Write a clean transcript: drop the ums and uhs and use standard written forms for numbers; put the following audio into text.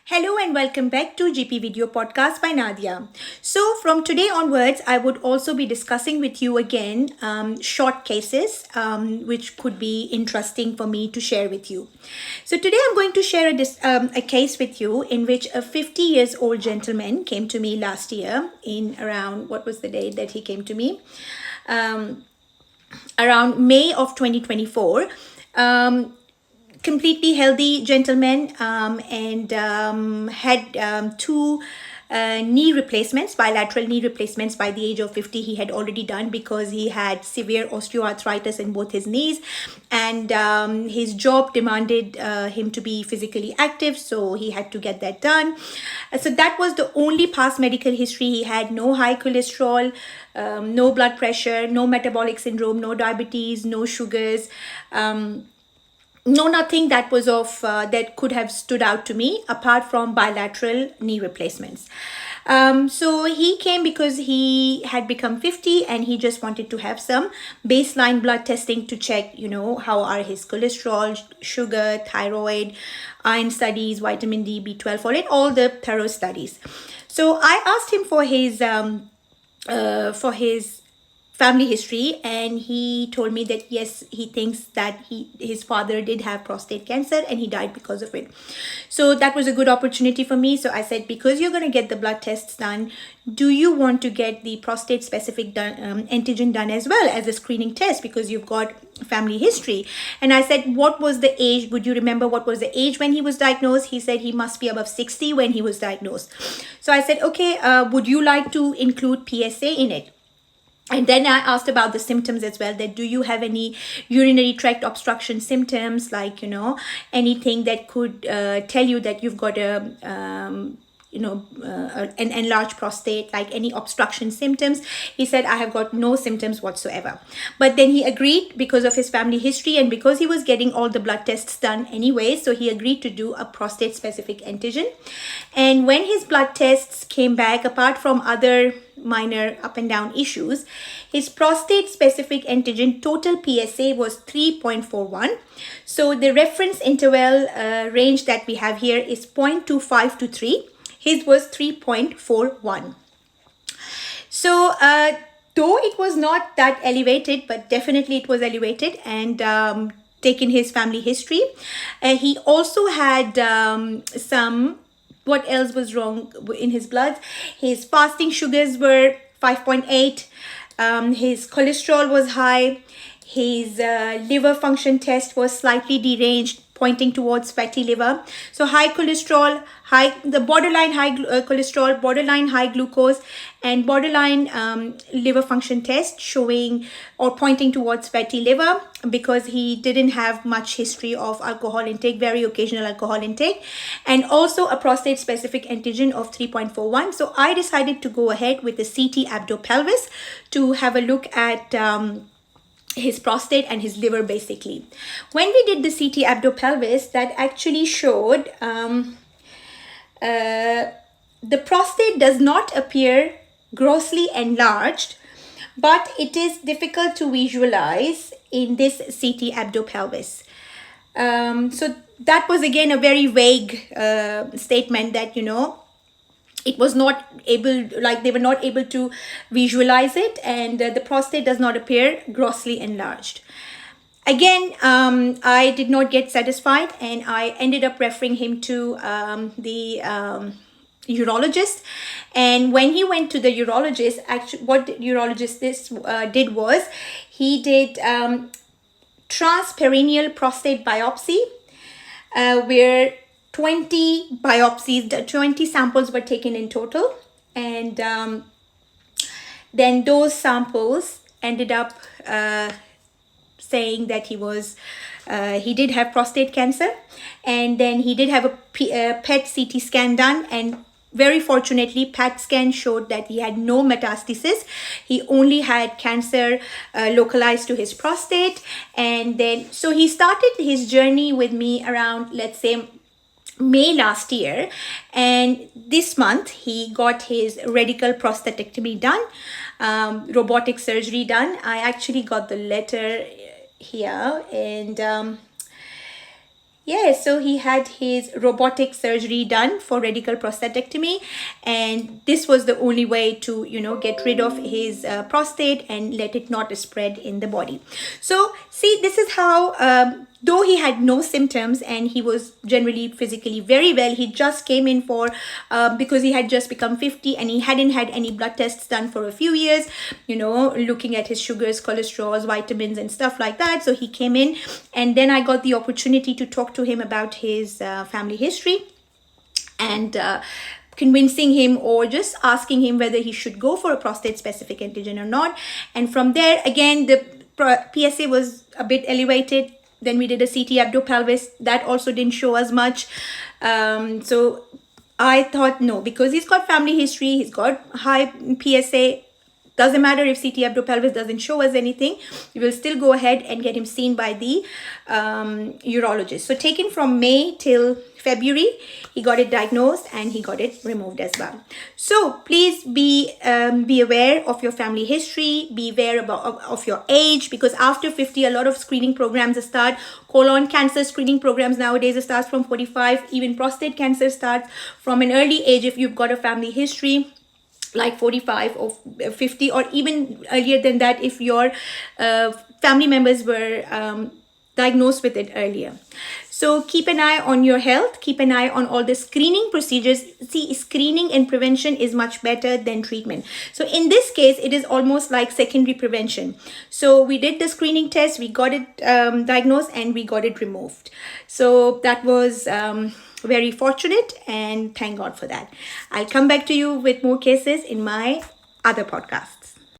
Hello and welcome back to GP Video Podcast by Nadia. So, from today onwards, I would also be discussing with you again short cases which could be interesting for me to share with you. So, today I'm going to share a case with you in which a 50 years old gentleman came to me last year in around, what was the date that he came to me? Around May of 2024. Completely healthy gentleman and had two knee replacements, bilateral knee replacements by the age of 50. He had already done because he had severe osteoarthritis in both his knees, and his job demanded him to be physically active, so he had to get that done. So that was the only past medical history. He had no high cholesterol, no blood pressure, no metabolic syndrome, no diabetes, no sugars, no, nothing that was that could have stood out to me apart from bilateral knee replacements. So he came because he had become 50 and he just wanted to have some baseline blood testing to check, how are his cholesterol, sugar, thyroid, iron studies, vitamin D, B12, folate, all the thorough studies. So I asked him for his family history, and he told me that yes, he thinks that his father did have prostate cancer and he died because of it. So that was a good opportunity for me. So I said, because you're going to get the blood tests done, do you want to get the prostate specific antigen done as well as a screening test, because you've got family history? And I said, what was the age? Would you remember what was the age when he was diagnosed? He said he must be above 60 when he was diagnosed. So I said, okay, would you like to include PSA in it? And then I asked about the symptoms as well, that do you have any urinary tract obstruction symptoms, like, anything that could tell you that you've got an enlarged prostate, like any obstruction symptoms. He said, I have got no symptoms whatsoever. But then he agreed because of his family history and because he was getting all the blood tests done anyway. So he agreed to do a prostate specific antigen. And when his blood tests came back, apart from other minor up and down issues, his prostate specific antigen total PSA was 3.41. So the reference interval range that we have here is 0.25 to 3. His was 3.41. So though it was not that elevated, but definitely it was elevated, and taken his family history. He also had some, what else was wrong in his blood? His fasting sugars were 5.8. His cholesterol was high. His liver function test was slightly deranged, pointing towards fatty liver. So high cholesterol, the borderline high cholesterol, borderline high glucose, and borderline liver function test showing or pointing towards fatty liver, because he didn't have much history of alcohol intake, very occasional alcohol intake, and also a prostate specific antigen of 3.41. So I decided to go ahead with the CT abdo-pelvis to have a look at his prostate and his liver. Basically, when we did the CT abdo-pelvis, that actually showed the prostate does not appear grossly enlarged, but it is difficult to visualize in this CT abdo-pelvis. So that was again a very vague statement, that it was not able, like they were not able to visualize it, and the prostate does not appear grossly enlarged. Again, I did not get satisfied, and I ended up referring him to the urologist. And when he went to the urologist, actually what the urologist did was, he did transperineal prostate biopsy, where 20 biopsies, 20 samples were taken in total, and then those samples ended up saying that he did have prostate cancer, and then he did have a PET CT scan done, and very fortunately PET scan showed that he had no metastasis. He only had cancer localized to his prostate. And then so he started his journey with me around, let's say, May last year, and this month he got his radical prostatectomy done, robotic surgery done. I actually got the letter here, and Yes, so he had his robotic surgery done for radical prostatectomy, and this was the only way to, get rid of his prostate and let it not spread in the body. So, see, this is how, though he had no symptoms and he was generally physically very well, he just came in for, because he had just become 50 and he hadn't had any blood tests done for a few years, looking at his sugars, cholesterols, vitamins, and stuff like that. So he came in, and then I got the opportunity to talk to him about his family history, and convincing him or just asking him whether he should go for a prostate specific antigen or not. And from there, again, the PSA was a bit elevated. Then we did a CT abdo-pelvis. That also didn't show us much. So I thought, no, because he's got family history, he's got high PSA, doesn't matter if CT abdo-pelvis doesn't show us anything, we will still go ahead and get him seen by the urologist. So taken from May till February, he got it diagnosed and he got it removed as well. So please be aware of your family history, be aware of your age, because after 50, a lot of screening programs start. Colon cancer screening programs nowadays starts from 45. Even prostate cancer starts from an early age if you've got a family history, like 45 or 50, or even earlier than that if your family members were diagnosed with it earlier. So keep an eye on your health, keep an eye on all the screening procedures. See, screening and prevention is much better than treatment. So in this case, it is almost like secondary prevention. So we did the screening test, we got it diagnosed, and we got it removed. So that was very fortunate, and thank God for that. I'll come back to you with more cases in my other podcast.